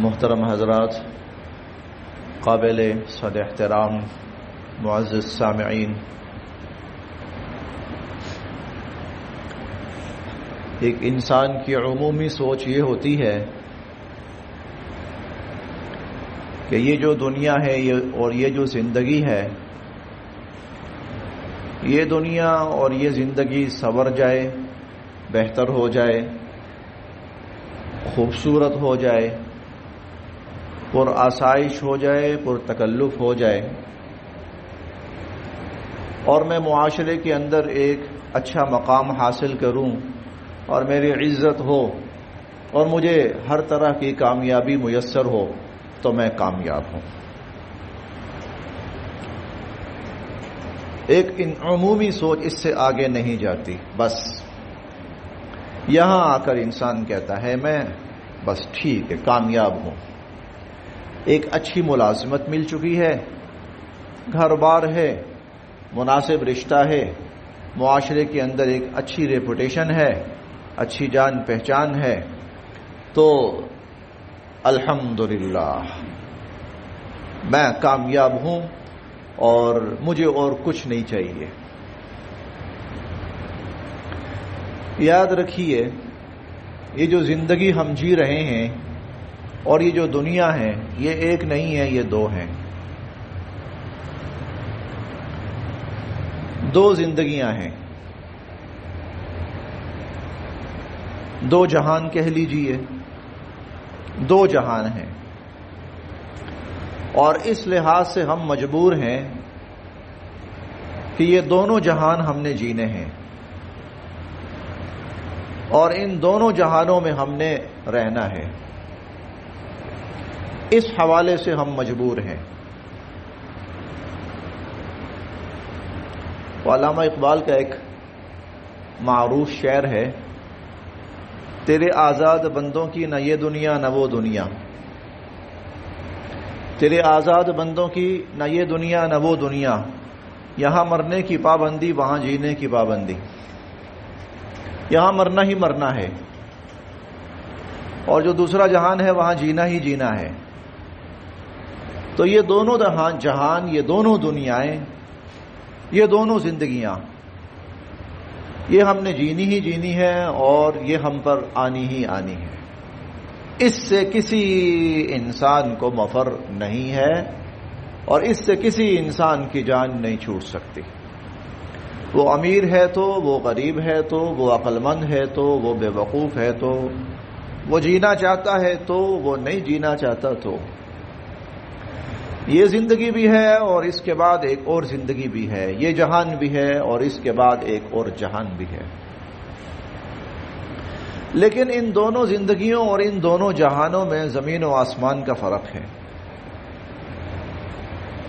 محترم حضرات، قابل صد احترام معزز سامعین، ایک انسان کی عمومی سوچ یہ ہوتی ہے کہ یہ جو دنیا ہے اور یہ جو زندگی ہے، یہ دنیا اور یہ زندگی سنور جائے، بہتر ہو جائے، خوبصورت ہو جائے، پر آسائش ہو جائے، پر تکلف ہو جائے، اور میں معاشرے کے اندر ایک اچھا مقام حاصل کروں اور میری عزت ہو اور مجھے ہر طرح کی کامیابی میسر ہو تو میں کامیاب ہوں۔ ایک عمومی سوچ اس سے آگے نہیں جاتی۔ بس یہاں آ کر انسان کہتا ہے میں بس ٹھیک ہے، کامیاب ہوں، ایک اچھی ملازمت مل چکی ہے، گھر بار ہے، مناسب رشتہ ہے، معاشرے کے اندر ایک اچھی ریپوٹیشن ہے، اچھی جان پہچان ہے، تو الحمدللہ میں کامیاب ہوں اور مجھے اور کچھ نہیں چاہیے۔ یاد رکھیے، یہ جو زندگی ہم جی رہے ہیں اور یہ جو دنیا ہے، یہ ایک نہیں ہے، یہ دو ہیں، دو زندگیاں ہیں، دو جہان کہہ لیجئے، دو جہان ہیں، اور اس لحاظ سے ہم مجبور ہیں کہ یہ دونوں جہان ہم نے جینے ہیں اور ان دونوں جہانوں میں ہم نے رہنا ہے۔ اس حوالے سے ہم مجبور ہیں۔ علامہ اقبال کا ایک معروف شعر ہے، تیرے آزاد بندوں کی نہ یہ دنیا نہ وہ دنیا، تیرے آزاد بندوں کی نہ یہ دنیا نہ وہ دنیا، یہاں مرنے کی پابندی وہاں جینے کی پابندی، یہاں مرنا ہی مرنا ہے اور جو دوسرا جہان ہے وہاں جینا ہی جینا ہے۔ تو یہ دونوں جہان، یہ دونوں دنیایں، یہ دونوں زندگیاں، یہ ہم نے جینی ہی جینی ہے اور یہ ہم پر آنی ہی آنی ہے۔ اس سے کسی انسان کو مفر نہیں ہے اور اس سے کسی انسان کی جان نہیں چھوٹ سکتی۔ وہ امیر ہے تو، وہ غریب ہے تو، وہ عقل مند ہے تو، وہ بے وقوف ہے تو، وہ جینا چاہتا ہے تو، وہ نہیں جینا چاہتا تو، یہ زندگی بھی ہے اور اس کے بعد ایک اور زندگی بھی ہے، یہ جہان بھی ہے اور اس کے بعد ایک اور جہان بھی ہے۔ لیکن ان دونوں زندگیوں اور ان دونوں جہانوں میں زمین و آسمان کا فرق ہے،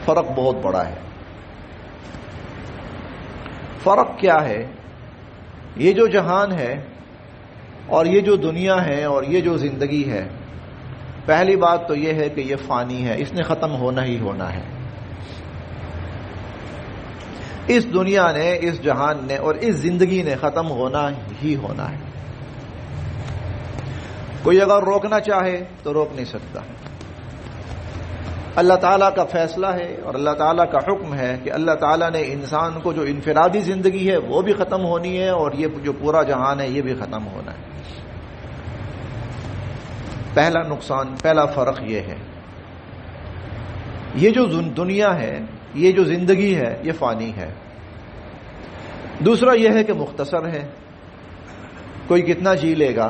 فرق بہت بڑا ہے۔ فرق کیا ہے؟ یہ جو جہان ہے اور یہ جو دنیا ہے اور یہ جو زندگی ہے، پہلی بات تو یہ ہے کہ یہ فانی ہے، اس نے ختم ہونا ہی ہونا ہے۔ اس دنیا نے، اس جہان نے اور اس زندگی نے ختم ہونا ہی ہونا ہے۔ کوئی اگر روکنا چاہے تو روک نہیں سکتا۔ اللہ تعالیٰ کا فیصلہ ہے اور اللہ تعالیٰ کا حکم ہے کہ اللہ تعالیٰ نے انسان کو جو انفرادی زندگی ہے وہ بھی ختم ہونی ہے اور یہ جو پورا جہان ہے یہ بھی ختم ہونا ہے۔ پہلا نقصان، پہلا فرق یہ ہے، یہ جو دنیا ہے، یہ جو زندگی ہے، یہ فانی ہے۔ دوسرا یہ ہے کہ مختصر ہے، کوئی کتنا جی لے گا،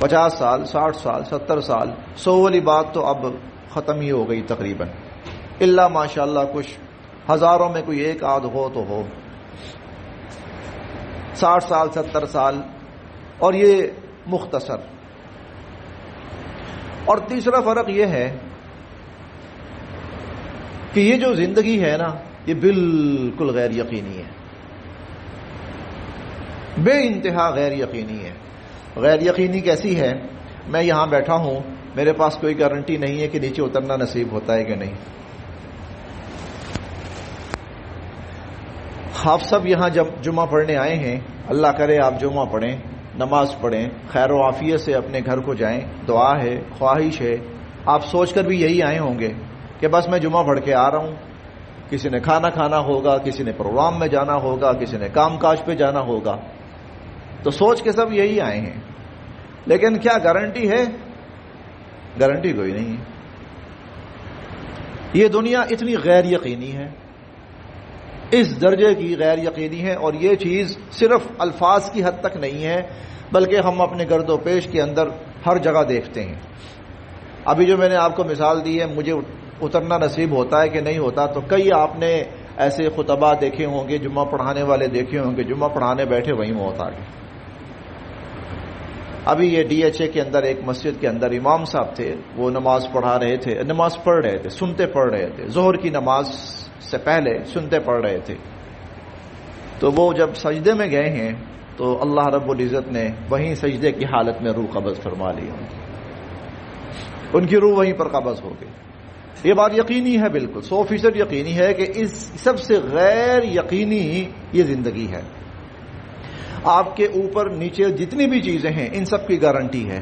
50 سال، 60 سال، 70 سال، 100 والی بات تو اب ختم ہی ہو گئی تقریباً، الا ماشاءاللہ کچھ ہزاروں میں کوئی ایک آدھ ہو تو ہو، 60 سال، 70 سال، اور یہ مختصر۔ اور تیسرا فرق یہ ہے کہ یہ جو زندگی ہے نا، یہ بالکل غیر یقینی ہے، بے انتہا غیر یقینی ہے۔ غیر یقینی کیسی ہے؟ میں یہاں بیٹھا ہوں، میرے پاس کوئی گارنٹی نہیں ہے کہ نیچے اترنا نصیب ہوتا ہے کہ نہیں۔ آپ سب یہاں جب جمعہ پڑھنے آئے ہیں، اللہ کرے آپ جمعہ پڑھیں، نماز پڑھیں، خیر و عافیت سے اپنے گھر کو جائیں، دعا ہے، خواہش ہے، آپ سوچ کر بھی یہی آئے ہوں گے کہ بس میں جمعہ پڑھ کے آ رہا ہوں، کسی نے کھانا کھانا ہوگا، کسی نے پروگرام میں جانا ہوگا، کسی نے کام کاج پہ جانا ہوگا، تو سوچ کے سب یہی آئے ہیں، لیکن کیا گارنٹی ہے؟ گارنٹی کوئی نہیں ہے۔ یہ دنیا اتنی غیر یقینی ہے، اس درجے کی غیر یقینی ہے، اور یہ چیز صرف الفاظ کی حد تک نہیں ہے بلکہ ہم اپنے گرد و پیش کے اندر ہر جگہ دیکھتے ہیں۔ ابھی جو میں نے آپ کو مثال دی ہے، مجھے اترنا نصیب ہوتا ہے کہ نہیں ہوتا، تو کئی آپ نے ایسے خطبہ دیکھے ہوں گے، جمعہ پڑھانے والے دیکھے ہوں گے، جمعہ پڑھانے بیٹھے وہیں موت آ گئی۔ ابھی یہ ڈی ایچ اے کے اندر ایک مسجد کے اندر امام صاحب تھے، وہ نماز پڑھا رہے تھے، نماز پڑھ رہے تھے، سنتے پڑھ رہے تھے، ظہر کی نماز سے پہلے سنتے پڑھ رہے تھے، تو وہ جب سجدے میں گئے ہیں تو اللہ رب العزت نے وہیں سجدے کی حالت میں روح قبض فرما لی، ان کی روح وہیں پر قبض ہو گئی۔ یہ بات یقینی ہے، بالکل 100% یقینی ہے کہ اس سب سے غیر یقینی یہ زندگی ہے۔ آپ کے اوپر نیچے جتنی بھی چیزیں ہیں ان سب کی گارنٹی ہے۔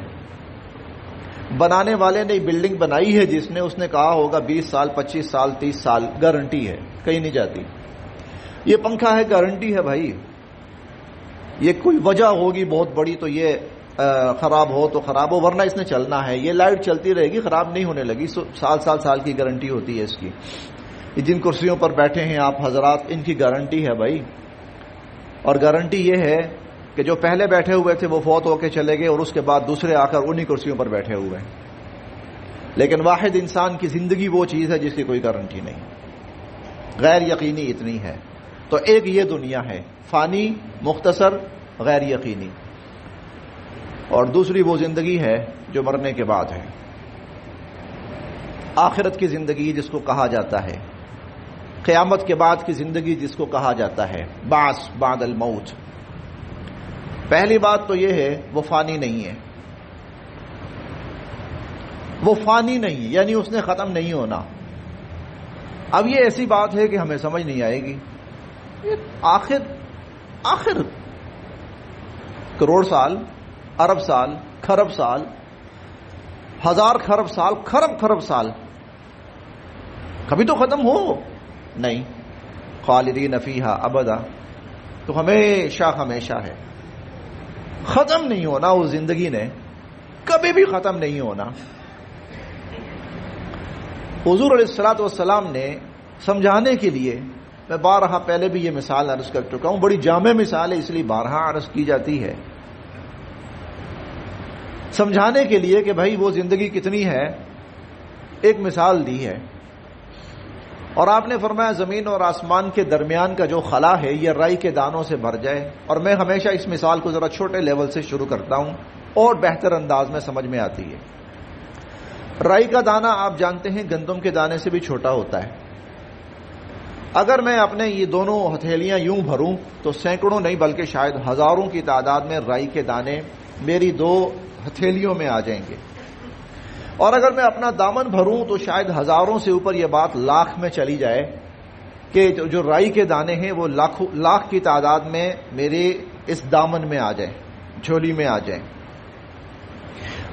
بنانے والے نے بلڈنگ بنائی ہے جس نے، اس نے کہا ہوگا 20 سال 25 سال 30 سال گارنٹی ہے، کہیں نہیں جاتی۔ یہ پنکھا ہے، گارنٹی ہے بھائی، یہ کوئی وجہ ہوگی بہت بڑی تو یہ خراب ہو تو خراب ہو، ورنہ اس نے چلنا ہے۔ یہ لائٹ چلتی رہے گی، خراب نہیں ہونے لگی، سال کی گارنٹی ہوتی ہے اس کی۔ جن کرسیوں پر بیٹھے ہیں آپ حضرات، ان کی گارنٹی ہے بھائی، اور گارنٹی یہ ہے کہ جو پہلے بیٹھے ہوئے تھے وہ فوت ہو کے چلے گئے، اور اس کے بعد دوسرے آ کر انہی کرسیوں پر بیٹھے ہوئے ہیں، لیکن واحد انسان کی زندگی وہ چیز ہے جس کی کوئی گارنٹی نہیں، غیر یقینی اتنی ہے۔ تو ایک یہ دنیا ہے فانی، مختصر، غیر یقینی، اور دوسری وہ زندگی ہے جو مرنے کے بعد ہے، آخرت کی زندگی جس کو کہا جاتا ہے، قیامت کے بعد کی زندگی جس کو کہا جاتا ہے، بعث بعد الموت۔ پہلی بات تو یہ ہے وہ فانی نہیں ہے، وہ فانی نہیں، یعنی اس نے ختم نہیں ہونا۔ اب یہ ایسی بات ہے کہ ہمیں سمجھ نہیں آئے گی، آخر کروڑ سال، ارب سال، کھرب سال، ہزار کھرب سال، کھرب سال، کبھی تو ختم ہو نہیں، خالدین فیہا ابدا، تو ہمیشہ ہے، ختم نہیں ہونا اس زندگی نے، کبھی بھی ختم نہیں ہونا۔ حضور علیہ الصلوۃ والسلام نے سمجھانے کے لیے، میں بارہا پہلے بھی یہ مثال عرض کر چکا ہوں، بڑی جامع مثال ہے اس لیے بارہا عرض کی جاتی ہے، سمجھانے کے لیے کہ بھائی وہ زندگی کتنی ہے، ایک مثال دی ہے، اور آپ نے فرمایا زمین اور آسمان کے درمیان کا جو خلا ہے یہ رائی کے دانوں سے بھر جائے۔ اور میں ہمیشہ اس مثال کو ذرا چھوٹے لیول سے شروع کرتا ہوں اور بہتر انداز میں سمجھ میں آتی ہے۔ رائی کا دانہ آپ جانتے ہیں گندم کے دانے سے بھی چھوٹا ہوتا ہے۔ اگر میں اپنے یہ دونوں ہتھیلیاں یوں بھروں تو سینکڑوں نہیں بلکہ شاید ہزاروں کی تعداد میں رائی کے دانے میری دو ہتھیلیوں میں آ جائیں گے، اور اگر میں اپنا دامن بھروں تو شاید ہزاروں سے اوپر یہ بات لاکھ میں چلی جائے کہ جو رائی کے دانے ہیں وہ لاکھ کی تعداد میں میرے اس دامن میں آ جائیں، جھولی میں آ جائیں۔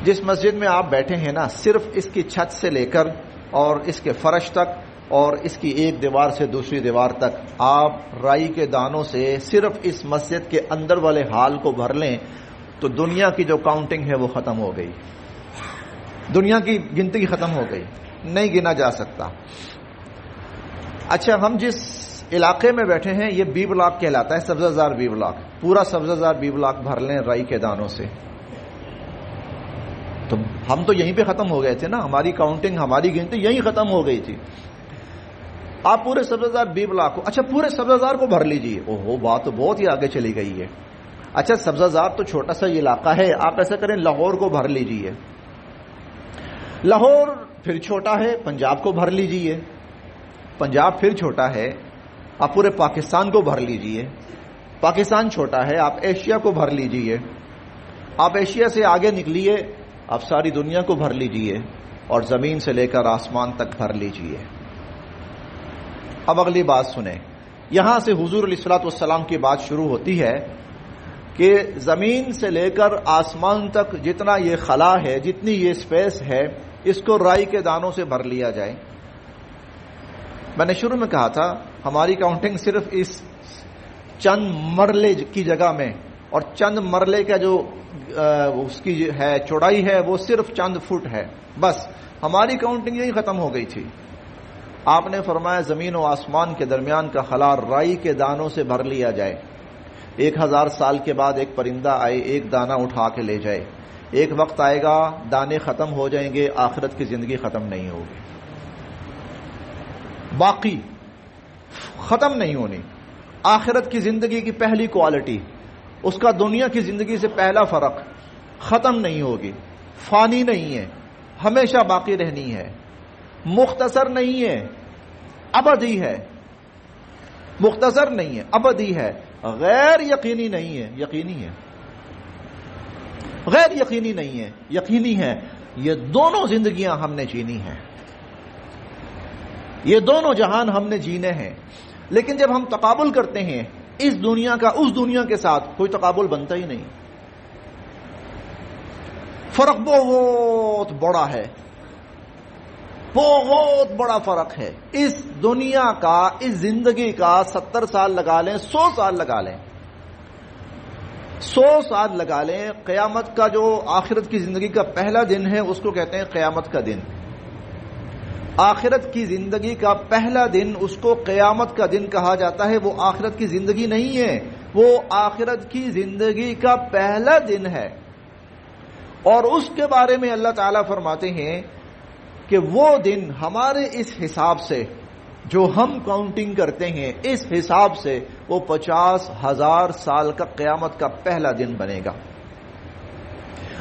جس مسجد میں آپ بیٹھے ہیں نا، صرف اس کی چھت سے لے کر اور اس کے فرش تک اور اس کی ایک دیوار سے دوسری دیوار تک آپ رائی کے دانوں سے صرف اس مسجد کے اندر والے حال کو بھر لیں تو دنیا کی جو کاؤنٹنگ ہے وہ ختم ہو گئی، دنیا کی گنتی ختم ہو گئی، نہیں گنا جا سکتا۔ اچھا، ہم جس علاقے میں بیٹھے ہیں یہ بی بلاک کہلاتا ہے، سبزہ زار بی بلاک، پورا سبزہ زار بی بلاک بھر لیں رائی کے دانوں سے تو ہم تو یہیں پہ ختم ہو گئے تھے نا، ہماری کاؤنٹنگ، ہماری گنتی یہیں ختم ہو گئی تھی۔ آپ پورے سبزہ زار بی بلاک کو، اچھا پورے سبزہ زار کو بھر لیجئے، اوہو بات تو بہت ہی آگے چلی گئی ہے۔ اچھا سبزہ زار تو چھوٹا سا علاقہ ہے، آپ ایسا کریں لاہور کو بھر لیجئے، لاہور پھر چھوٹا ہے، پنجاب کو بھر لیجئے، پنجاب پھر چھوٹا ہے، آپ پورے پاکستان کو بھر لیجئے، پاکستان چھوٹا ہے، آپ ایشیا کو بھر لیجئے، آپ ایشیا سے آگے نکلیے، آپ ساری دنیا کو بھر لیجئے، اور زمین سے لے کر آسمان تک بھر لیجئے۔ اب اگلی بات سنیں، یہاں سے حضور علیہ الصلوۃ والسلام کی بات شروع ہوتی ہے کہ زمین سے لے کر آسمان تک جتنا یہ خلا ہے، جتنی یہ اسپیس ہے، اس کو رائی کے دانوں سے بھر لیا جائے۔ میں نے شروع میں کہا تھا ہماری کاؤنٹنگ صرف اس چند مرلے کی جگہ میں، اور چند مرلے کا جو اس کی ہے چوڑائی ہے وہ صرف چند فٹ ہے، بس ہماری کاؤنٹنگ یہی ختم ہو گئی تھی۔ آپ نے فرمایا زمین و آسمان کے درمیان کا خلا رائی کے دانوں سے بھر لیا جائے۔ 1000 سال کے بعد ایک پرندہ آئے، ایک دانہ اٹھا کے لے جائے۔ ایک وقت آئے گا دانے ختم ہو جائیں گے، آخرت کی زندگی ختم نہیں ہوگی، باقی ختم نہیں ہونی۔ آخرت کی زندگی کی پہلی کوالٹی، اس کا دنیا کی زندگی سے پہلا فرق، ختم نہیں ہوگی، فانی نہیں ہے، ہمیشہ باقی رہنی ہے، مختصر نہیں ہے، ابدی ہے، مختصر نہیں ہے، ابدی ہے، غیر یقینی نہیں ہے، یقینی ہے، غیر یقینی نہیں ہے، یقینی ہے۔ یہ دونوں زندگیاں ہم نے جینی ہیں، یہ دونوں جہان ہم نے جینے ہیں۔ لیکن جب ہم تقابل کرتے ہیں اس دنیا کا اس دنیا کے ساتھ، کوئی تقابل بنتا ہی نہیں، فرق بہت بڑا ہے، بہت بڑا فرق ہے۔ اس دنیا کا، اس زندگی کا 70 سال لگا لیں، 100 سال لگا لیں، 100 سال لگا لیں، قیامت کا جو آخرت کی زندگی کا پہلا دن ہے اس کو کہتے ہیں قیامت کا دن۔ آخرت کی زندگی کا پہلا دن اس کو قیامت کا دن کہا جاتا ہے۔ وہ آخرت کی زندگی نہیں ہے، وہ آخرت کی زندگی کا پہلا دن ہے۔ اور اس کے بارے میں اللہ تعالیٰ فرماتے ہیں کہ وہ دن ہمارے اس حساب سے جو ہم کاؤنٹنگ کرتے ہیں، اس حساب سے وہ 50,000 سال کا قیامت کا پہلا دن بنے گا۔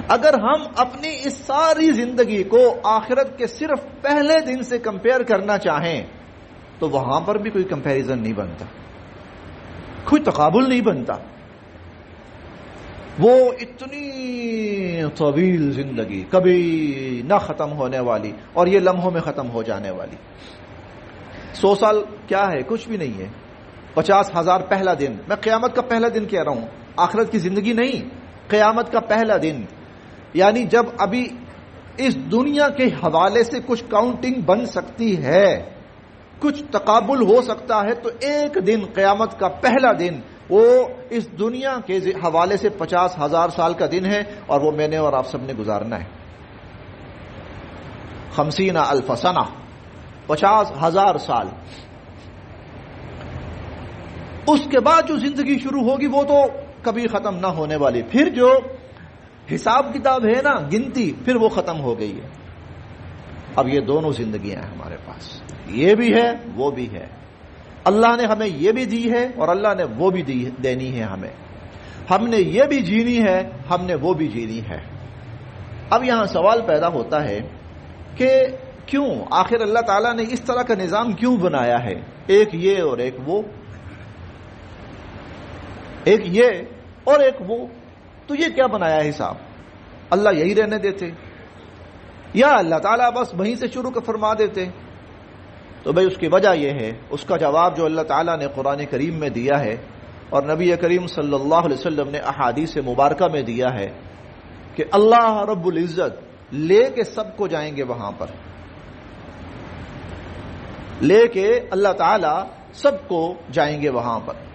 اگر ہم اپنی اس ساری زندگی کو آخرت کے صرف پہلے دن سے کمپیئر کرنا چاہیں تو وہاں پر بھی کوئی کمپیریزن نہیں بنتا، کوئی تقابل نہیں بنتا۔ وہ اتنی طویل زندگی، کبھی نہ ختم ہونے والی، اور یہ لمحوں میں ختم ہو جانے والی۔ 100 سال کیا ہے؟ کچھ بھی نہیں ہے۔ 50,000 پہلا دن، میں قیامت کا پہلا دن کہہ رہا ہوں، آخرت کی زندگی نہیں، قیامت کا پہلا دن۔ یعنی جب ابھی اس دنیا کے حوالے سے کچھ کاؤنٹنگ بن سکتی ہے، کچھ تقابل ہو سکتا ہے، تو ایک دن قیامت کا پہلا دن وہ اس دنیا کے حوالے سے 50,000 سال کا دن ہے، اور وہ میں نے اور آپ سب نے گزارنا ہے۔ 50,000 سنہ، 50,000 سال۔ اس کے بعد جو زندگی شروع ہوگی وہ تو کبھی ختم نہ ہونے والی۔ پھر جو حساب کتاب ہے نا، گنتی، پھر وہ ختم ہو گئی ہے۔ اب یہ دونوں زندگیاں ہیں ہمارے پاس، یہ بھی ہے وہ بھی ہے۔ اللہ نے ہمیں یہ بھی دی ہے اور اللہ نے وہ بھی دینی ہے ہمیں۔ ہم نے یہ بھی جینی ہے، ہم نے وہ بھی جینی ہے۔ اب یہاں سوال پیدا ہوتا ہے کہ کیوں آخر اللہ تعالیٰ نے اس طرح کا نظام کیوں بنایا ہے، ایک یہ اور ایک وہ، ایک یہ اور ایک وہ؟ تو یہ کیا بنایا ہے حساب؟ اللہ یہی رہنے دیتے یا اللہ تعالیٰ بس وہیں سے شروع کر فرما دیتے؟ تو بھئی اس کی وجہ یہ ہے، اس کا جواب جو اللہ تعالیٰ نے قرآن کریم میں دیا ہے اور نبی کریم صلی اللہ علیہ وسلم نے احادیث مبارکہ میں دیا ہے کہ اللہ رب العزت لے کے سب کو جائیں گے وہاں پر، لے کے اللہ تعالیٰ سب کو جائیں گے وہاں پر۔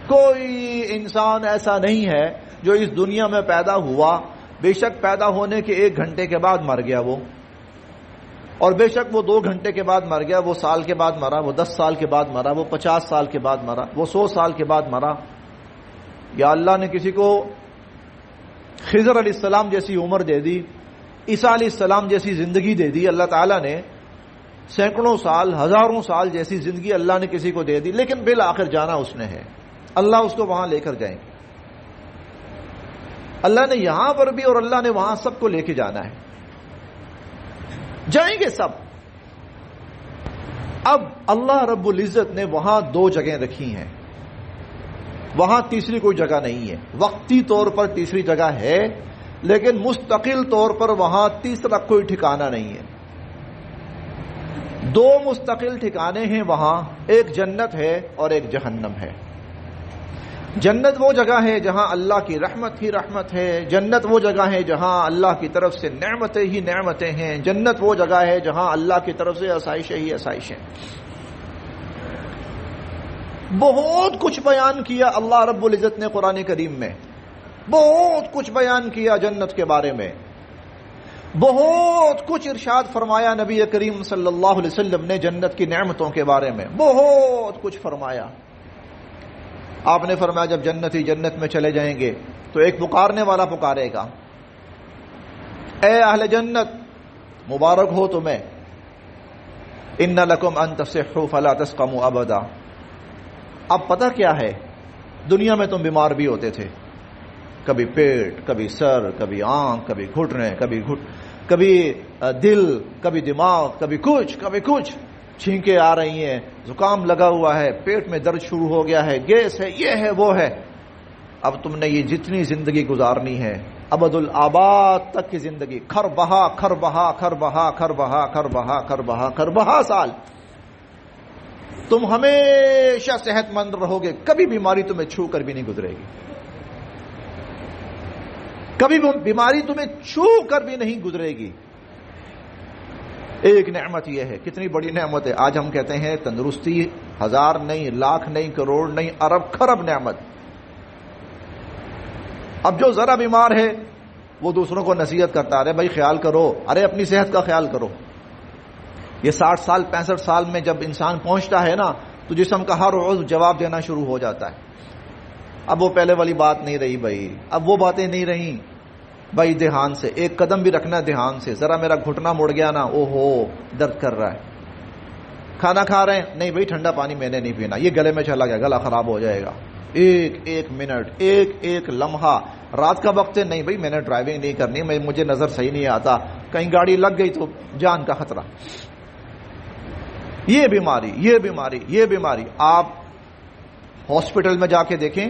کوئی انسان ایسا نہیں ہے جو اس دنیا میں پیدا ہوا، بے شک پیدا ہونے کے 1 گھنٹے کے بعد مر گیا وہ، اور بے شک وہ 2 گھنٹے کے بعد مر گیا، وہ سال کے بعد مرا، وہ 10 سال کے بعد مرا، وہ 50 سال کے بعد مرا، وہ 100 سال کے بعد مرا۔ یا اللہ نے کسی کو خضر علیہ السلام جیسی عمر دے دی، عیسیٰ علیہ السلام جیسی زندگی دے دی، اللہ تعالیٰ نے سینکڑوں سال، ہزاروں سال جیسی زندگی اللہ نے کسی کو دے دی، لیکن بالآخر جانا اس نے ہے، اللہ اس کو وہاں لے کر جائیں گے۔ اللہ نے یہاں پر بھی اور اللہ نے وہاں سب کو لے کے جانا ہے، جائیں گے سب۔ اب اللہ رب العزت نے وہاں 2 جگہیں رکھی ہیں، وہاں تیسری کوئی جگہ نہیں ہے۔ وقتی طور پر تیسری جگہ ہے، لیکن مستقل طور پر وہاں تیسرا کوئی ٹھکانہ نہیں ہے۔ 2 مستقل ٹھکانے ہیں وہاں، ایک جنت ہے اور ایک جہنم ہے۔ جنت وہ جگہ ہے جہاں اللہ کی رحمت ہی رحمت ہے، جنت وہ جگہ ہے جہاں اللہ کی طرف سے نعمتیں ہی نعمتیں ہیں، جنت وہ جگہ ہے جہاں اللہ کی طرف سے آسائشیں ہی آسائشیں۔ بہت کچھ بیان کیا اللہ رب العزت نے قرآن کریم میں، بہت کچھ بیان کیا جنت کے بارے میں، بہت کچھ ارشاد فرمایا نبی کریم صلی اللہ علیہ وسلم نے جنت کی نعمتوں کے بارے میں، بہت کچھ فرمایا۔ آپ نے فرمایا جب جنتی جنت میں چلے جائیں گے تو ایک پکارنے والا پکارے گا، اے اہل جنت مبارک ہو تمہیں، ان لکم ان تصحوا فلا تسقموا ابدا۔ اب پتہ کیا ہے، دنیا میں تم بیمار بھی ہوتے تھے، کبھی پیٹ، کبھی سر، کبھی آنکھ، کبھی گھٹنے، کبھی دل، کبھی دماغ، کبھی کچھ چھینکیں آ رہی ہیں، زکام لگا ہوا ہے، پیٹ میں درد شروع ہو گیا ہے، گیس ہے، یہ ہے وہ ہے۔ اب تم نے یہ جتنی زندگی گزارنی ہے، ابد الآباد تک کی زندگی، کھر بہا سال تم ہمیشہ صحت مند رہو گے، کبھی بیماری تمہیں چھو کر بھی نہیں گزرے گی، کبھی بیماری تمہیں چھو کر بھی نہیں گزرے گی۔ ایک نعمت یہ ہے، کتنی بڑی نعمت ہے۔ آج ہم کہتے ہیں تندرستی 1000 نہیں، لاکھ نہیں، کروڑ نہیں، ارب خرب نعمت۔ اب جو ذرا بیمار ہے وہ دوسروں کو نصیحت کرتا ہے، بھائی خیال کرو، ارے اپنی صحت کا خیال کرو۔ یہ 60 سال 65 سال میں جب انسان پہنچتا ہے نا تو جسم کا ہر عضو جواب دینا شروع ہو جاتا ہے۔ اب وہ پہلے والی بات نہیں رہی بھائی، اب وہ باتیں نہیں رہیں بھائی، دھیان سے ایک قدم بھی رکھنا، دھیان سے، ذرا میرا گھٹنا مڑ گیا نا، او ہو درد کر رہا ہے۔ کھانا کھا رہے ہیں، نہیں بھائی ٹھنڈا پانی میں نے نہیں پینا، یہ گلے میں چلا گیا، گلا خراب ہو جائے گا۔ ایک منٹ، ایک لمحہ، رات کا وقت ہے، نہیں بھائی میں نے ڈرائیونگ نہیں کرنی، مجھے نظر صحیح نہیں آتا، کہیں گاڑی لگ گئی تو جان کا خطرہ۔ یہ بیماری آپ ہاسپٹل میں جا کے دیکھیں،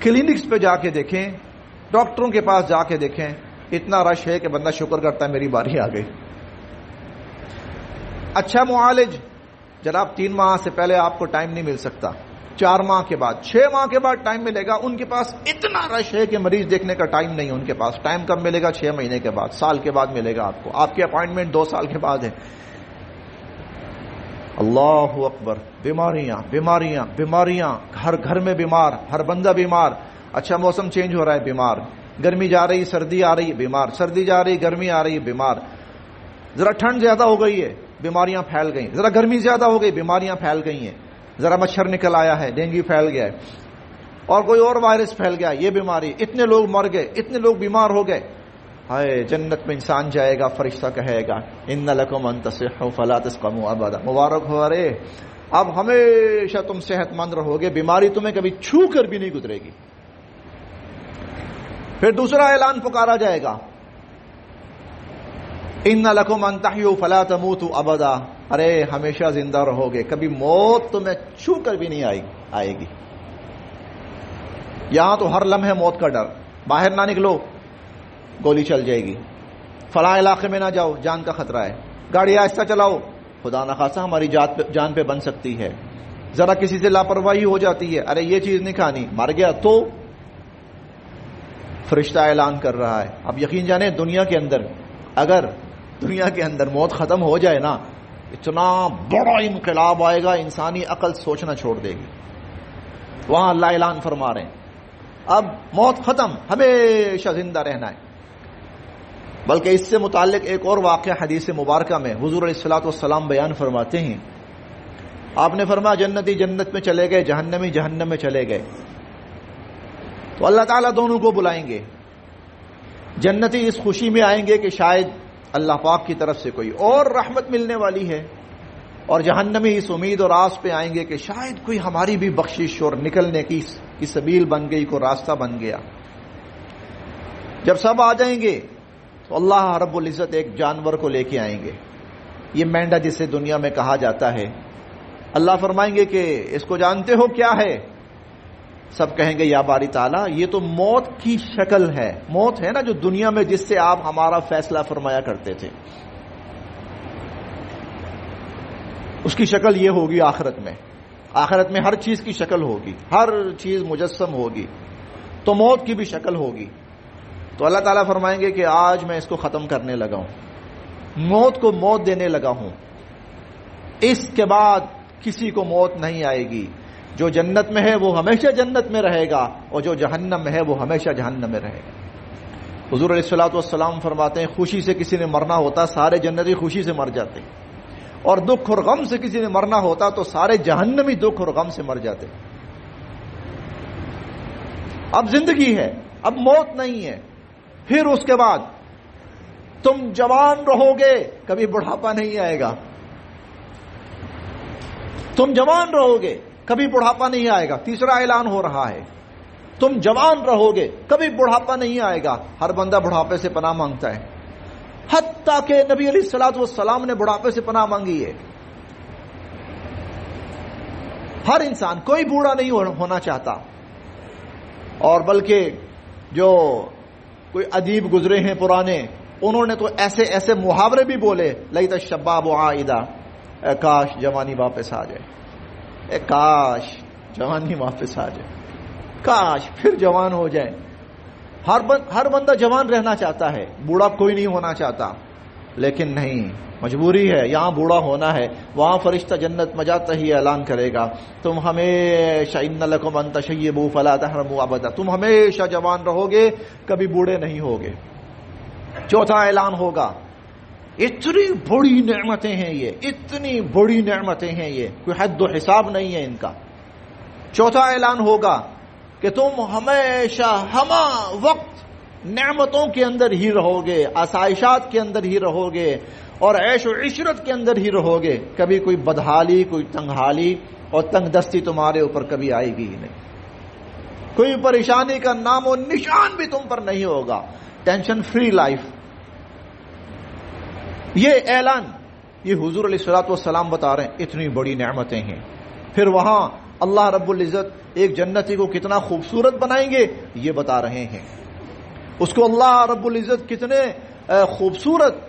کلینکس پہ جا کے دیکھیں، ڈاکٹروں کے پاس جا کے دیکھیں، اتنا رش ہے کہ بندہ شکر کرتا ہے میری باری آ گئی۔ اچھا معالج جناب 3 ماہ سے پہلے آپ کو ٹائم نہیں مل سکتا، 4 ماہ کے بعد، 6 ماہ کے بعد ٹائم ملے گا۔ ان کے پاس اتنا رش ہے کہ مریض دیکھنے کا ٹائم نہیں ہے ان کے پاس۔ ٹائم کب ملے گا؟ 6 مہینے کے بعد، سال کے بعد ملے گا آپ کو، آپ کی اپائنٹمنٹ 2 سال کے بعد ہے۔ اللہ اکبر، بیماریاں، گھر میں بیمار، ہر بندہ بیمار۔ اچھا موسم چینج ہو رہا ہے، بیمار، گرمی جا رہی سردی آ رہی، بیمار، سردی جا رہی گرمی آ رہی، بیمار، ذرا ٹھنڈ زیادہ ہو گئی ہے بیماریاں پھیل گئی، ذرا گرمی زیادہ ہو گئی بیماریاں پھیل گئی ہیں، ذرا مچھر نکل آیا ہے ڈینگی پھیل گیا ہے، اور کوئی اور وائرس پھیل گیا، یہ بیماری، اتنے لوگ مر گئے، اتنے لوگ بیمار ہو گئے۔ ہائے جنت میں انسان جائے گا، فرشتہ کہے گا ان لکم ان تصحوا فلا تسقموا ابدا، مبارک ہو، ارے اب ہمیشہ تم صحت مند رہو گے، بیماری تمہیں کبھی چھو کر بھی نہیں گزرے گی۔ پھر دوسرا اعلان پکارا جائے گا، ان لکم ان تحیوا فلا تموتوا ابدا، ارے ہمیشہ زندہ رہو گے، کبھی موت تمہیں چھو کر بھی نہیں آئے گی۔ یہاں تو ہر لمحے موت کا ڈر، باہر نہ نکلو گولی چل جائے گی، فلاں علاقے میں نہ جاؤ جان کا خطرہ ہے، گاڑی آہستہ چلاؤ خدا نخواستہ ہماری جان پہ بن سکتی ہے، ذرا کسی سے لاپرواہی ہو جاتی ہے، ارے یہ چیز نہیں کھانی، مر گیا تو فرشتہ اعلان کر رہا ہے۔ اب یقین جانیں اگر دنیا کے اندر موت ختم ہو جائے نا، اتنا بڑا انقلاب آئے گا، انسانی عقل سوچنا چھوڑ دے گی۔ وہاں اللہ اعلان فرما رہے ہیں اب موت ختم، ہمیشہ زندہ رہنا ہے۔ بلکہ اس سے متعلق ایک اور واقعہ حدیث مبارکہ میں حضور علیہ الصلوۃ والسلام بیان فرماتے ہیں، آپ نے فرمایا جنتی جنت میں چلے گئے، جہنمی جہنم میں چلے گئے، تو اللہ تعالیٰ دونوں کو بلائیں گے۔ جنتی اس خوشی میں آئیں گے کہ شاید اللہ پاک کی طرف سے کوئی اور رحمت ملنے والی ہے، اور جہنمی اس امید اور آس پہ آئیں گے کہ شاید کوئی ہماری بھی بخشش اور نکلنے کی سبیل بن گئی، کو راستہ بن گیا۔ جب سب آ جائیں گے تو اللہ رب العزت ایک جانور کو لے کے آئیں گے، یہ مینڈا جسے دنیا میں کہا جاتا ہے۔ اللہ فرمائیں گے کہ اس کو جانتے ہو کیا ہے؟ سب کہیں گے یا باری تعالیٰ یہ تو موت کی شکل ہے، موت ہے نا جو دنیا میں جس سے آپ ہمارا فیصلہ فرمایا کرتے تھے، اس کی شکل یہ ہوگی آخرت میں۔ آخرت میں ہر چیز کی شکل ہوگی، ہر چیز مجسم ہوگی، تو موت کی بھی شکل ہوگی. تو اللہ تعالیٰ فرمائیں گے کہ آج میں اس کو ختم کرنے لگا ہوں، موت کو موت دینے لگا ہوں. اس کے بعد کسی کو موت نہیں آئے گی. جو جنت میں ہے وہ ہمیشہ جنت میں رہے گا، اور جو جہنم میں ہے وہ ہمیشہ جہنم میں رہے گا. حضور علیہ الصلوۃ والسلام فرماتے ہیں خوشی سے کسی نے مرنا ہوتا سارے جنتی خوشی سے مر جاتے، اور دکھ اور غم سے کسی نے مرنا ہوتا تو سارے جہنمی دکھ اور غم سے مر جاتے. اب زندگی ہے، اب موت نہیں ہے. پھر اس کے بعد تم جوان رہو گے، کبھی بڑھاپا نہیں آئے گا. تم جوان رہو گے، کبھی بڑھاپا نہیں آئے گا. تیسرا اعلان ہو رہا ہے، تم جوان رہو گے، کبھی بڑھاپا نہیں آئے گا. ہر بندہ بڑھاپے سے پناہ مانگتا ہے، حتیٰ کہ نبی علیہ الصلوۃ والسلام نے بڑھاپے سے پناہ مانگی ہے. ہر انسان، کوئی بوڑھا نہیں ہونا چاہتا. اور بلکہ جو کوئی ادیب گزرے ہیں پرانے، انہوں نے تو ایسے ایسے محاورے بھی بولے، لیت الشباب عائدہ، کاش جوانی واپس آ جائے، کاش جوانی واپس آ جائے، کاش پھر جوان ہو جائے. ہر بندہ جوان رہنا چاہتا ہے، بوڑھا کوئی نہیں ہونا چاہتا. لیکن نہیں، مجبوری ہے. یہاں بوڑھا ہونا ہے، وہاں فرشتہ جنت میں جاتا ہی اعلان کرے گا تم ہمیشہ ان لکم ان تشیبوا فلا تحرموا ابدا، تم ہمیشہ جوان رہو گے، کبھی بوڑھے نہیں ہوگے. چوتھا اعلان ہوگا، اتنی بڑی نعمتیں ہیں یہ، اتنی بڑی نعمتیں ہیں یہ، کوئی حد و حساب نہیں ہے ان کا. چوتھا اعلان ہوگا کہ تم ہمیشہ ہمہ وقت نعمتوں کے اندر ہی رہو گے، آسائشات کے اندر ہی رہو گے، اور عیش و عشرت کے اندر ہی رہو گے. کبھی کوئی بدحالی، کوئی تنگحالی اور تنگ دستی تمہارے اوپر کبھی آئے گی ہی نہیں. کوئی پریشانی کا نام و نشان بھی تم پر نہیں ہوگا. Tension free life. یہ اعلان یہ حضور علیہ الصلوۃ والسلام بتا رہے ہیں، اتنی بڑی نعمتیں ہیں. پھر وہاں اللہ رب العزت ایک جنتی کو کتنا خوبصورت بنائیں گے یہ بتا رہے ہیں. اس کو اللہ رب العزت کتنے خوبصورت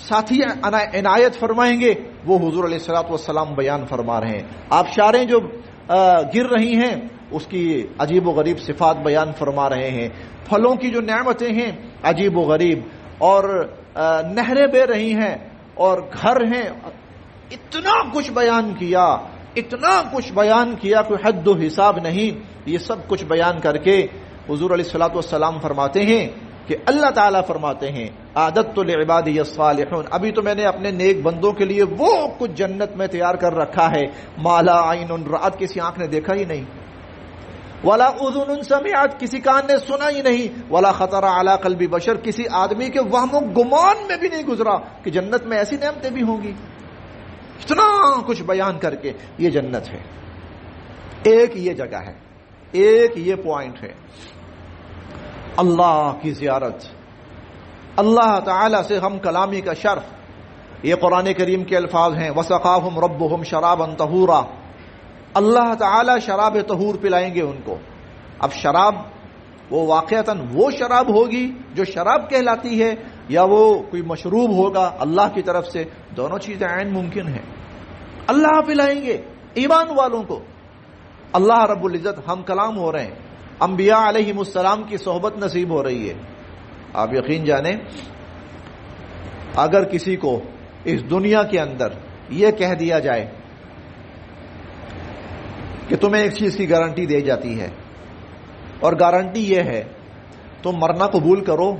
ساتھی عنایت فرمائیں گے وہ حضور علیہ الصلوۃ والسلام بیان فرما رہے ہیں. آبشاریں جو گر رہی ہیں اس کی عجیب و غریب صفات بیان فرما رہے ہیں. پھلوں کی جو نعمتیں ہیں عجیب و غریب، اور نہریں بہ رہی ہیں اور گھر ہیں. اتنا کچھ بیان کیا، اتنا کچھ بیان کیا، کوئی حد و حساب نہیں. یہ سب کچھ بیان کر کے حضور علیہ الصلوۃ والسلام فرماتے ہیں کہ اللہ تعالیٰ فرماتے ہیں اعددت لعبادی الصالحون، ابھی تو میں نے اپنے نیک بندوں کے لیے وہ کچھ جنت میں تیار کر رکھا ہے ما لا عین رأت، کسی آنکھ نے دیکھا ہی نہیں، ولا اذن سمعت، کسی کان نے سنا ہی نہیں، ولا خطر علی قلب بشر، کسی آدمی کے وہم و گمان میں بھی نہیں گزرا کہ جنت میں ایسی نعمتیں بھی ہوں گی. اتنا کچھ بیان کر کے یہ جنت ہے. ایک یہ جگہ ہے، ایک یہ پوائنٹ ہے، اللہ کی زیارت، اللہ تعالی سے ہم کلامی کا شرف. یہ قرآن کریم کے الفاظ ہیں وَسَقَاهُمْ رَبُّهُمْ شَرَابًا طَهُورًا، اللہ تعالی شراب طہور پلائیں گے ان کو. اب شراب وہ واقعتاً وہ شراب ہوگی جو شراب کہلاتی ہے، یا وہ کوئی مشروب ہوگا اللہ کی طرف سے، دونوں چیزیں عین ممکن ہیں. اللہ پلائیں گے ایمان والوں کو. اللہ رب العزت ہم کلام ہو رہے ہیں، انبیاء علیہم السلام کی صحبت نصیب ہو رہی ہے. آپ یقین جانیں اگر کسی کو اس دنیا کے اندر یہ کہہ دیا جائے کہ تمہیں ایک چیز کی گارنٹی دی جاتی ہے، اور گارنٹی یہ ہے تم مرنا قبول کرو،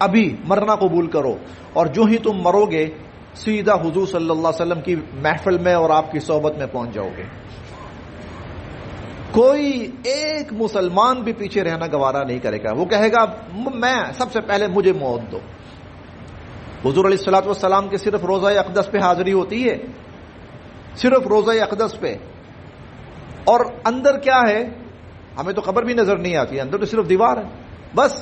ابھی مرنا قبول کرو، اور جو ہی تم مرو گے سیدھا حضور صلی اللہ علیہ وسلم کی محفل میں اور آپ کی صحبت میں پہنچ جاؤ گے. کوئی ایک مسلمان بھی پیچھے رہنا گوارا نہیں کرے گا. وہ کہے گا میں سب سے پہلے مجھے موت دو. حضور علیہ الصلوۃ والسلام کے صرف روضہ اقدس پہ حاضری ہوتی ہے، صرف روضہ اقدس پہ. اور اندر کیا ہے ہمیں تو قبر بھی نظر نہیں آتی، اندر تو صرف دیوار ہے، بس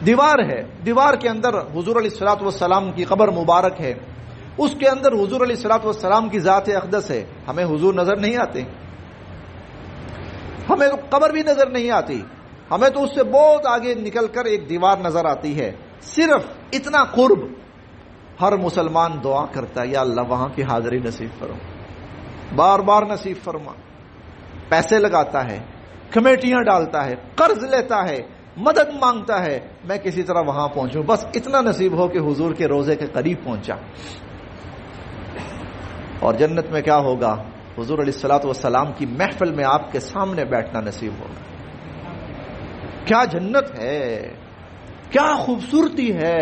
دیوار ہے. دیوار کے اندر حضور علیہ الصلوۃ والسلام کی قبر مبارک ہے، اس کے اندر حضور علیہ الصلوۃ والسلام کی ذات اقدس ہے. ہمیں حضور نظر نہیں آتے، ہمیں قبر بھی نظر نہیں آتی، ہمیں تو اس سے بہت آگے نکل کر ایک دیوار نظر آتی ہے. صرف اتنا قرب ہر مسلمان دعا کرتا ہے یا اللہ وہاں کی حاضری نصیب کرو. بار بار نصیب فرما. پیسے لگاتا ہے, کمیٹیاں ڈالتا ہے, قرض لیتا ہے, مدد مانگتا ہے, میں کسی طرح وہاں پہنچوں, بس اتنا نصیب ہو کہ حضور کے روضے کے قریب پہنچا. اور جنت میں کیا ہوگا؟ حضور علیہ الصلوۃ والسلام کی محفل میں آپ کے سامنے بیٹھنا نصیب ہوگا. کیا جنت ہے, کیا خوبصورتی ہے,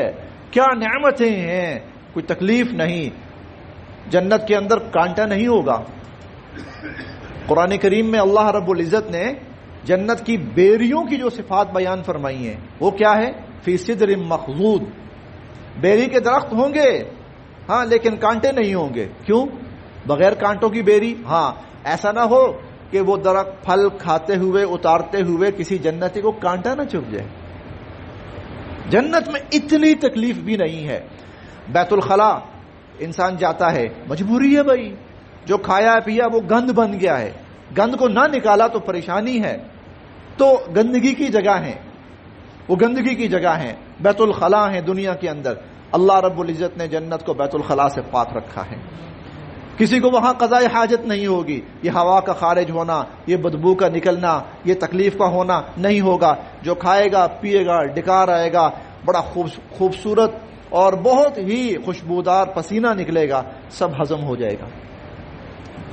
کیا نعمتیں ہیں. کوئی تکلیف نہیں, جنت کے اندر کانٹا نہیں ہوگا. قرآن کریم میں اللہ رب العزت نے جنت کی بیریوں کی جو صفات بیان فرمائی ہیں وہ کیا ہے؟ فی صدر مخضود. بیری کے درخت ہوں گے ہاں, لیکن کانٹے نہیں ہوں گے. کیوں؟ بغیر کانٹوں کی بیری. ہاں, ایسا نہ ہو کہ وہ درخت پھل کھاتے ہوئے اتارتے ہوئے کسی جنتی کو کانٹا نہ چبھ جائے. جنت میں اتنی تکلیف بھی نہیں ہے. بیت الخلا انسان جاتا ہے, مجبوری ہے بھائی, جو کھایا پیا وہ گند بن گیا ہے, گند کو نہ نکالا تو پریشانی ہے. تو گندگی کی جگہ ہیں, وہ گندگی کی جگہ ہیں, بیت الخلا ہیں دنیا کے اندر. اللہ رب العزت نے جنت کو بیت الخلا سے پاک رکھا ہے. کسی کو وہاں قضاء حاجت نہیں ہوگی. یہ ہوا کا خارج ہونا, یہ بدبو کا نکلنا, یہ تکلیف کا ہونا نہیں ہوگا. جو کھائے گا پیے گا ڈکار آئے گا, بڑا خوبصورت اور بہت ہی خوشبودار پسینہ نکلے گا, سب ہضم ہو جائے گا.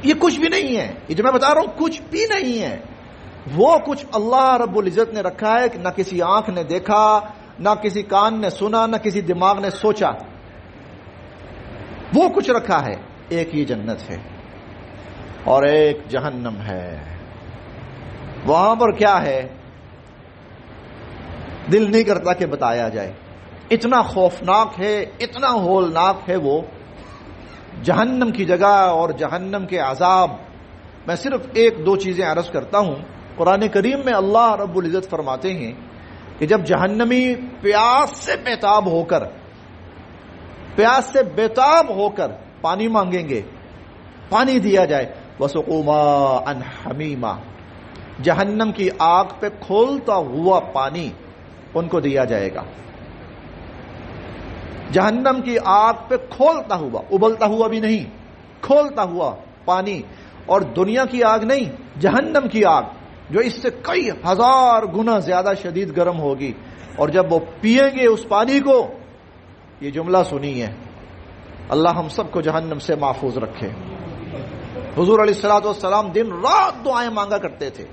یہ کچھ بھی نہیں ہے, یہ جو میں بتا رہا ہوں کچھ بھی نہیں ہے. وہ کچھ اللہ رب العزت نے رکھا ہے کہ نہ کسی آنکھ نے دیکھا, نہ کسی کان نے سنا, نہ کسی دماغ نے سوچا. وہ کچھ رکھا ہے. ایک یہ جنت ہے اور ایک جہنم ہے. وہاں پر کیا ہے دل نہیں کرتا کہ بتایا جائے. اتنا خوفناک ہے, اتنا ہولناک ہے وہ جہنم کی جگہ اور جہنم کے عذاب. میں صرف ایک دو چیزیں عرض کرتا ہوں. قرآن کریم میں اللہ رب العزت فرماتے ہیں کہ جب جہنمی پیاس سے بیتاب ہو کر پانی مانگیں گے, پانی دیا جائے. وَسُقُوا مَاءً حَمِيمًا, جہنم کی آگ پہ کھولتا ہوا پانی ان کو دیا جائے گا. جہنم کی آگ پہ کھولتا ہوا, ابلتا ہوا بھی نہیں, کھولتا ہوا پانی. اور دنیا کی آگ نہیں, جہنم کی آگ جو اس سے کئی ہزار گنا زیادہ شدید گرم ہوگی. اور جب وہ پیئیں گے اس پانی کو, یہ جملہ سنیے, اللہ ہم سب کو جہنم سے محفوظ رکھے. حضور علیہ الصلوۃ والسلام دن رات دعائیں مانگا کرتے تھے,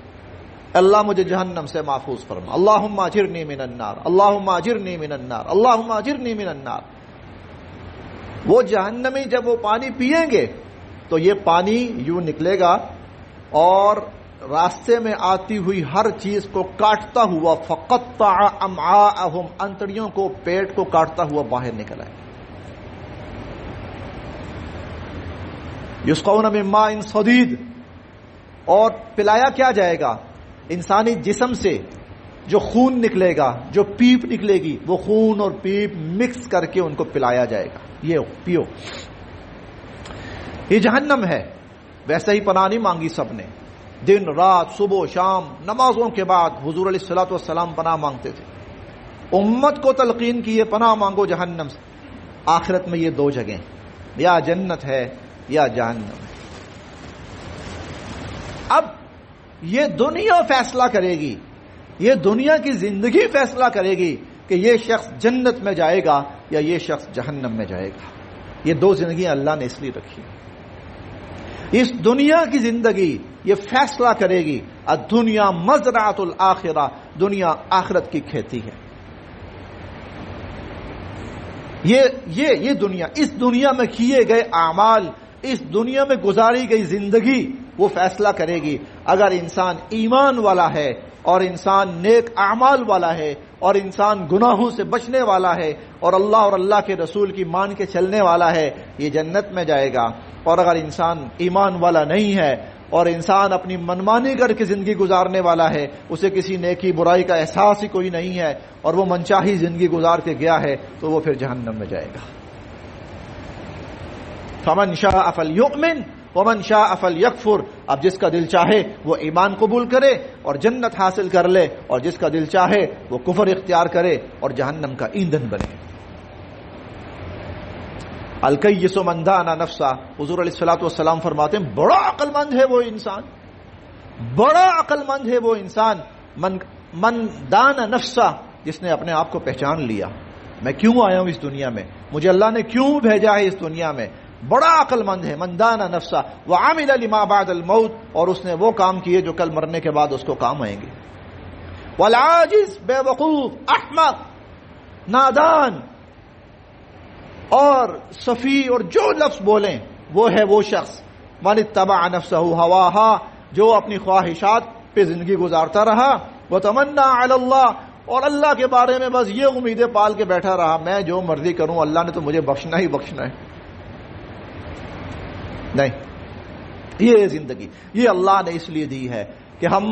اللہ مجھے جہنم سے محفوظ فرما, اللہم اجرنی من النار, اللہم اجرنی من النار, اللہم اجرنی من النار. وہ جہنمی جب وہ پانی پیئیں گے تو یہ پانی یوں نکلے گا اور راستے میں آتی ہوئی ہر چیز کو کاٹتا ہوا, فقطع امعاءہم, انتڑیوں کو, پیٹ کو کاٹتا ہوا باہر نکل آئے. یسقون من ماء صدید, اور پلایا کیا جائے گا انسانی جسم سے جو خون نکلے گا, جو پیپ نکلے گی, وہ خون اور پیپ مکس کر کے ان کو پلایا جائے گا, یہ پیو. یہ جہنم ہے. ویسے ہی پناہ نہیں مانگی سب نے, دن رات صبح شام نمازوں کے بعد حضور علیہ الصلوۃ والسلام پناہ مانگتے تھے. امت کو تلقین کی, یہ پناہ مانگو جہنم سے. آخرت میں یہ دو جگہیں, یا جنت ہے یا جہنم ہے. اب یہ دنیا فیصلہ کرے گی, یہ دنیا کی زندگی فیصلہ کرے گی کہ یہ شخص جنت میں جائے گا یا یہ شخص جہنم میں جائے گا. یہ دو زندگیاں اللہ نے اس لیے رکھی. اس دنیا کی زندگی یہ فیصلہ کرے گی, الدنیا مزرعۃ الآخرہ, دنیا آخرت کی کھیتی ہے. یہ دنیا, اس دنیا میں کیے گئے اعمال, اس دنیا میں گزاری گئی زندگی وہ فیصلہ کرے گی. اگر انسان ایمان والا ہے اور انسان نیک اعمال والا ہے اور انسان گناہوں سے بچنے والا ہے اور اللہ کے رسول کی مان کے چلنے والا ہے, یہ جنت میں جائے گا. اور اگر انسان ایمان والا نہیں ہے اور انسان اپنی منمانی کر کے زندگی گزارنے والا ہے, اسے کسی نیکی برائی کا احساس ہی کوئی نہیں ہے اور وہ منچاہی زندگی گزار کے گیا ہے, تو وہ پھر جہنم میں جائے گا. فمن شاء فلیؤمن ومن شاء فلیکفر, اب جس کا دل چاہے وہ ایمان قبول کرے اور جنت حاصل کر لے, اور جس کا دل چاہے وہ کفر اختیار کرے اور جہنم کا ایندھن بنے. الکیس من دان نفسہ، حضور علیہ الصلوۃ والسلام فرماتے ہیں بڑا عقل مند ہے وہ انسان، بڑا عقل مند ہے وہ انسان، من دان نفسہ، جس نے اپنے آپ کو پہچان لیا، میں کیوں آیا ہوں اس دنیا میں، مجھے اللہ نے کیوں بھیجا ہے اس دنیا میں، بڑا عقل مند ہے۔ من دان نفسہ وعمل لما بعد الموت، اور اس نے وہ کام کیے جو کل مرنے کے بعد اس کو کام آئیں گے۔ والعاجز بے وقوف، احمق، نادان اور سفی اور جو لفظ بولیں وہ ہے وہ شخص من اتبع نفسہ ہواہا، جو اپنی خواہشات پہ زندگی گزارتا رہا، وتمنا علی اللہ، اور اللہ کے بارے میں بس یہ امیدیں پال کے بیٹھا رہا میں جو مرضی کروں اللہ نے تو مجھے بخشنا ہی بخشنا ہے۔ نہیں، یہ زندگی یہ اللہ نے اس لیے دی ہے کہ ہم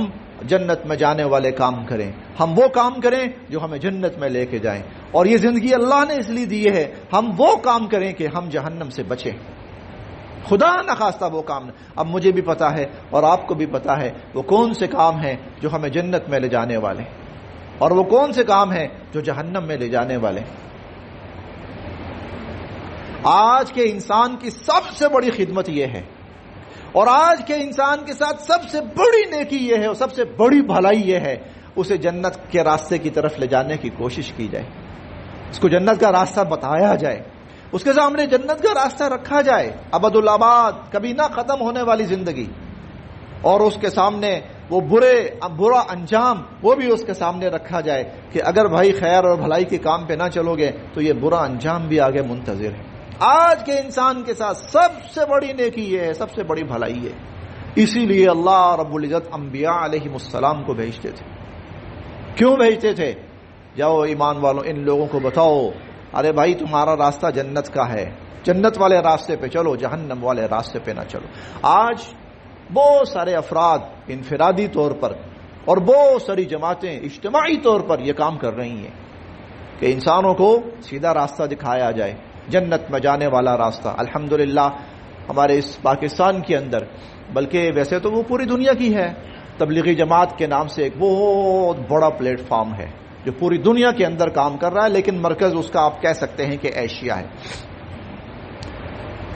جنت میں جانے والے کام کریں، ہم وہ کام کریں جو ہمیں جنت میں لے کے جائیں، اور یہ زندگی اللہ نے اس لیے دی ہے ہم وہ کام کریں کہ ہم جہنم سے بچیں، خدا نخواستہ وہ کام نہیں۔ اب مجھے بھی پتا ہے اور آپ کو بھی پتا ہے وہ کون سے کام ہیں جو ہمیں جنت میں لے جانے والے، اور وہ کون سے کام ہیں جو جہنم میں لے جانے والے۔ آج کے انسان کی سب سے بڑی خدمت یہ ہے، اور آج کے انسان کے ساتھ سب سے بڑی نیکی یہ ہے اور سب سے بڑی بھلائی یہ ہے، اسے جنت کے راستے کی طرف لے جانے کی کوشش کی جائے، اس کو جنت کا راستہ بتایا جائے، اس کے سامنے جنت کا راستہ رکھا جائے، ابد الآباد کبھی نہ ختم ہونے والی زندگی، اور اس کے سامنے وہ برا انجام وہ بھی اس کے سامنے رکھا جائے کہ اگر بھائی خیر اور بھلائی کے کام پہ نہ چلو گے تو یہ برا انجام بھی آگے منتظر ہے۔ آج کے انسان کے ساتھ سب سے بڑی نیکی یہ ہے، سب سے بڑی بھلائی ہے، اسی لیے اللہ رب العزت انبیاء علیہ السلام کو بھیجتے تھے۔ کیوں بھیجتے تھے؟ جاؤ ایمان والوں ان لوگوں کو بتاؤ ارے بھائی تمہارا راستہ جنت کا ہے، جنت والے راستے پہ چلو، جہنم والے راستے پہ نہ چلو۔ آج بہت سارے افراد انفرادی طور پر اور بہت ساری جماعتیں اجتماعی طور پر یہ کام کر رہی ہیں کہ انسانوں کو سیدھا راستہ دکھایا جائے، جنت میں جانے والا راستہ۔ الحمدللہ ہمارے اس پاکستان کے اندر، بلکہ ویسے تو وہ پوری دنیا کی ہے، تبلیغی جماعت کے نام سے ایک بہت بڑا پلیٹ فارم ہے جو پوری دنیا کے اندر کام کر رہا ہے، لیکن مرکز اس کا آپ کہہ سکتے ہیں کہ ایشیا ہے۔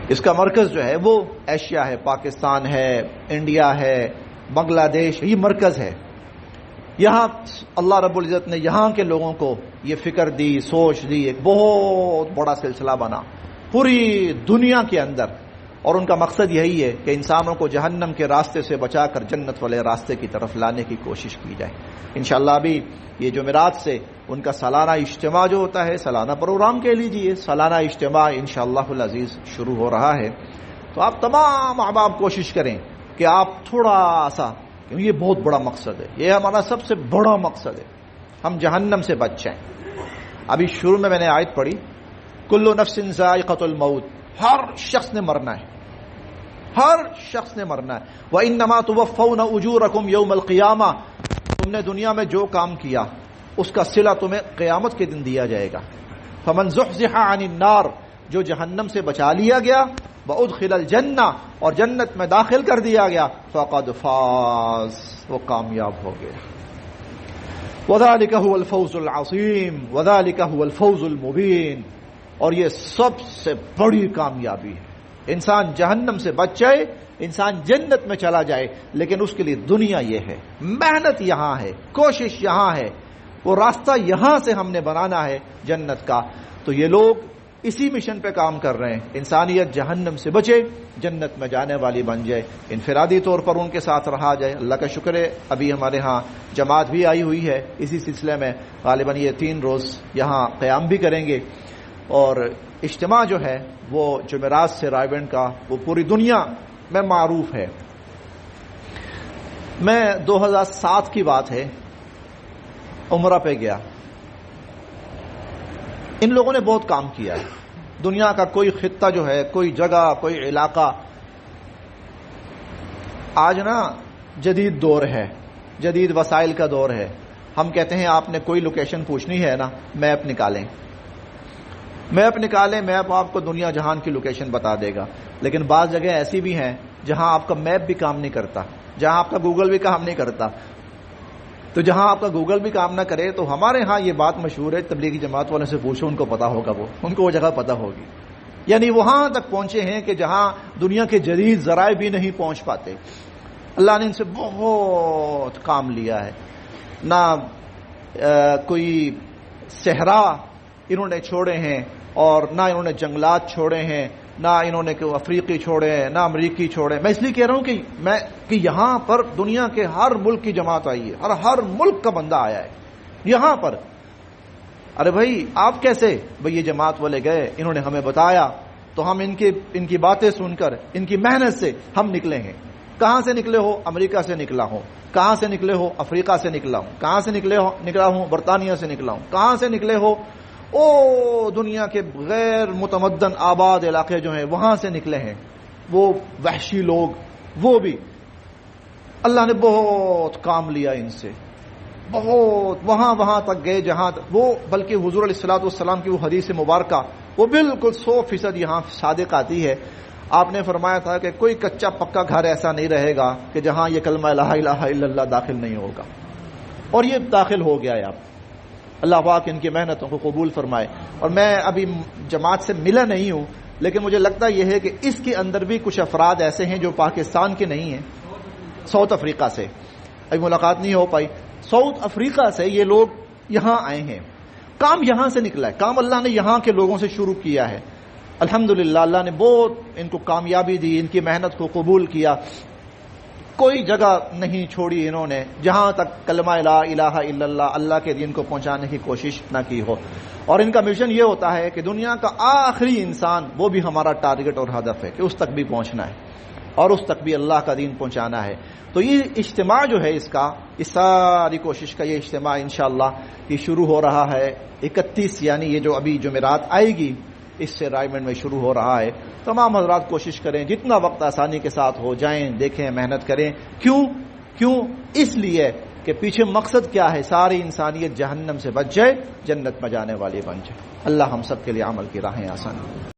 اس کا مرکز جو ہے وہ ایشیا ہے، پاکستان ہے، انڈیا ہے، بنگلہ دیش، یہ مرکز ہے۔ یہاں اللہ رب العزت نے یہاں کے لوگوں کو یہ فکر دی، سوچ دی، ایک بہت بڑا سلسلہ بنا پوری دنیا کے اندر، اور ان کا مقصد یہی ہے کہ انسانوں کو جہنم کے راستے سے بچا کر جنت والے راستے کی طرف لانے کی کوشش کی جائے۔ انشاءاللہ ابھی یہ جمعرات سے ان کا سالانہ اجتماع جو ہوتا ہے، سالانہ پروگرام کہہ لیجیے، سالانہ اجتماع انشاءاللہ العزیز شروع ہو رہا ہے۔ تو آپ تمام احباب کوشش کریں کہ آپ تھوڑا سا، یہ بہت بڑا مقصد ہے، یہ ہمارا سب سے بڑا مقصد ہے، ہم جہنم سے بچ جائیں۔ ابھی شروع میں نے آیت پڑھی کل نفس ذائقۃ الموت، ہر شخص نے مرنا ہے، ہر شخص نے مرنا ہے۔ وَإِنَّمَا تُوَفَّوْنَ أُجُورَكُمْ يَوْمَ الْقِيَامَةِ، تم نے دنیا میں جو کام کیا اس کا صلہ تمہیں قیامت کے دن دیا جائے گا۔ فَمَنْ زُحْزِحَ عَنِ النَّارِ، جو جہنم سے بچا لیا گیا، وَأُدْخِلَ الْجَنَّةَ، اور جنت میں داخل کر دیا گیا، فَقَدْ فَازَ، وہ کامیاب ہو گیا۔ وَذَلِكَ هُوَ الْفَوْزُ الْعَظِيمُ وَذَلِكَ هُوَ الْفَوْزُ الْمُبِينُ، اور یہ سب سے بڑی کامیابی ہے۔ انسان جہنم سے بچ جائے، انسان جنت میں چلا جائے، لیکن اس کے لیے دنیا یہ ہے، محنت یہاں ہے، کوشش یہاں ہے، وہ راستہ یہاں سے ہم نے بنانا ہے جنت کا۔ تو یہ لوگ اسی مشن پہ کام کر رہے ہیں، انسانیت جہنم سے بچے، جنت میں جانے والی بن جائے، انفرادی طور پر ان کے ساتھ رہا جائے۔ اللہ کا شکر ہے ابھی ہمارے ہاں جماعت بھی آئی ہوئی ہے، اسی سلسلے میں غالباً یہ 3 روز یہاں قیام بھی کریں گے، اور اجتماع جو ہے وہ جمعرات سے رائیونڈ کا وہ پوری دنیا میں معروف ہے۔ میں 2007 کی بات ہے، عمرہ پہ گیا، ان لوگوں نے بہت کام کیا ہے، دنیا کا کوئی خطہ جو ہے، کوئی جگہ، کوئی علاقہ، آج نا جدید دور ہے، جدید وسائل کا دور ہے، ہم کہتے ہیں آپ نے کوئی لوکیشن پوچھنی ہے نا، میپ نکالیں، میپ نکالیں، میپ آپ کو دنیا جہان کی لوکیشن بتا دے گا، لیکن بعض جگہ ایسی بھی ہیں جہاں آپ کا میپ بھی کام نہیں کرتا، جہاں آپ کا گوگل بھی کام نہیں کرتا۔ تو جہاں آپ کا گوگل بھی کام نہ کرے، تو ہمارے ہاں یہ بات مشہور ہے، تبلیغی جماعت والوں سے پوچھو، ان کو پتا ہوگا، ان کو وہ جگہ پتا ہوگی۔ یعنی وہاں تک پہنچے ہیں کہ جہاں دنیا کے جدید ذرائع بھی نہیں پہنچ پاتے. اللہ نے ان سے بہت کام لیا ہے. نہ کوئی صحرا انہوں نے چھوڑے ہیں اور نہ انہوں نے جنگلات چھوڑے ہیں, نہ انہوں نے کوئی افریقی چھوڑے ہیں, نہ امریکی چھوڑے. میں اس لیے کہہ رہا ہوں کہ یہاں پر دنیا کے ہر ملک کی جماعت آئی ہے, ہر ملک کا بندہ آیا ہے یہاں پر. ارے بھائی آپ کیسے؟ بھئی یہ جماعت والے گئے, انہوں نے ہمیں بتایا, تو ہم ان کی باتیں سن کر, ان کی محنت سے ہم نکلے ہیں. کہاں سے نکلے ہو؟ امریکہ سے نکلا ہوں. کہاں سے نکلے ہو؟ افریقہ سے نکلا ہوں. کہاں سے نکلا ہوں؟ برطانیہ سے نکلا ہوں. کہاں سے نکلے ہو؟ دنیا کے غیر متمدن آباد علاقے جو ہیں وہاں سے نکلے ہیں, وہ وحشی لوگ, وہ بھی اللہ نے بہت کام لیا ان سے, بہت وہاں تک گئے جہاں وہ, بلکہ حضور علیہ الصلوۃ والسلام کی وہ حدیث مبارکہ وہ بالکل 100% یہاں صادق آتی ہے. آپ نے فرمایا تھا کہ کوئی کچا پکا گھر ایسا نہیں رہے گا کہ جہاں یہ کلمہ لا الہ الا اللہ داخل نہیں ہوگا, اور یہ داخل ہو گیا ہے. آپ اللہ پاک ان کی محنتوں کو قبول فرمائے. اور میں ابھی جماعت سے ملا نہیں ہوں, لیکن مجھے لگتا یہ ہے کہ اس کے اندر بھی کچھ افراد ایسے ہیں جو پاکستان کے نہیں ہیں, ساؤتھ افریقہ سے. ابھی ملاقات نہیں ہو پائی. ساؤتھ افریقہ سے یہ لوگ یہاں آئے ہیں, کام یہاں سے نکلا ہے, کام اللہ نے یہاں کے لوگوں سے شروع کیا ہے. الحمدللہ اللہ نے بہت ان کو کامیابی دی, ان کی محنت کو قبول کیا. کوئی جگہ نہیں چھوڑی انہوں نے جہاں تک کلمہ لا الہ الا اللہ, اللہ کے دین کو پہنچانے کی کوشش نہ کی ہو. اور ان کا مشن یہ ہوتا ہے کہ دنیا کا آخری انسان وہ بھی ہمارا ٹارگٹ اور ہدف ہے کہ اس تک بھی پہنچنا ہے, اور اس تک بھی اللہ کا دین پہنچانا ہے. تو یہ اجتماع جو ہے اس ساری کوشش کا یہ اجتماع انشاءاللہ یہ شروع ہو رہا ہے 31, یعنی یہ جو ابھی جمعرات آئے گی اس سے رائمنڈ میں شروع ہو رہا ہے. تمام حضرات کوشش کریں جتنا وقت آسانی کے ساتھ ہو, جائیں, دیکھیں, محنت کریں. کیوں اس لیے کہ پیچھے مقصد کیا ہے, ساری انسانیت جہنم سے بچ جائے, جنت میں جانے والی بن جائے. اللہ ہم سب کے لیے عمل کی راہیں آسان